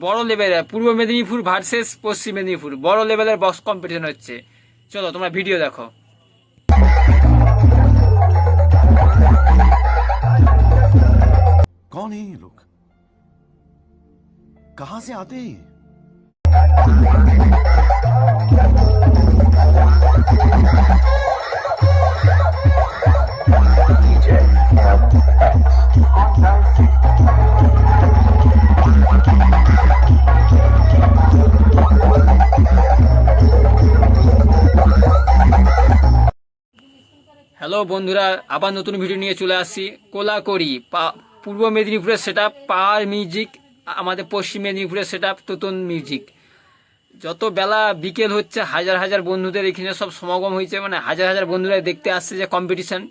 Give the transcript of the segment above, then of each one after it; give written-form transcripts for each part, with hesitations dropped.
বড় লেভেলের পূর্ব মেদিনীপুর ভার্সেস পশ্চিম মেদিনীপুর বড় লেভেলের বক্স কম্পিটিশন হচ্ছে। চলো তোমরা ভিডিও দেখো। कौन है ये लोग? कहां से आते हैं? হ্যালো বন্ধুরা, আবার নতুন ভিডিও নিয়ে চলে আসছি। কোলাকড়ি পূর্ব মেদিনীপুরের সেট আপ পাওয়ার মিউজিক, আমাদের পশ্চিম মেদিনীপুরের সেট আপ তোতন মিউজিক। যত বেলা বিকেল হচ্ছে হাজার হাজার বন্ধুদের এখানে সব সমাগম হয়েছে, মানে হাজার হাজার বন্ধুরা দেখতে আসছে যে কম্পিটিশান,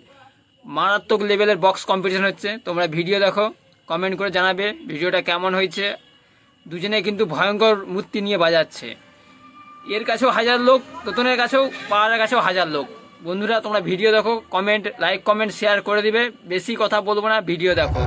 মারাত্মক লেভেলের বক্স কম্পিটিশান হচ্ছে। তোমরা ভিডিও দেখো, কমেন্ট করে জানাবে ভিডিওটা কেমন হয়েছে। দুজনে কিন্তু ভয়ঙ্কর মূর্তি নিয়ে বাজাচ্ছে, এর কাছেও হাজার লোক, তোতনের কাছেও পাড়ার কাছেও হাজার লোক। বন্ধুরা তোমরা ভিডিও দেখো, কমেন্ট লাইক কমেন্ট শেয়ার করে দিবে। বেশি কথা বলবো না, ভিডিও দেখো।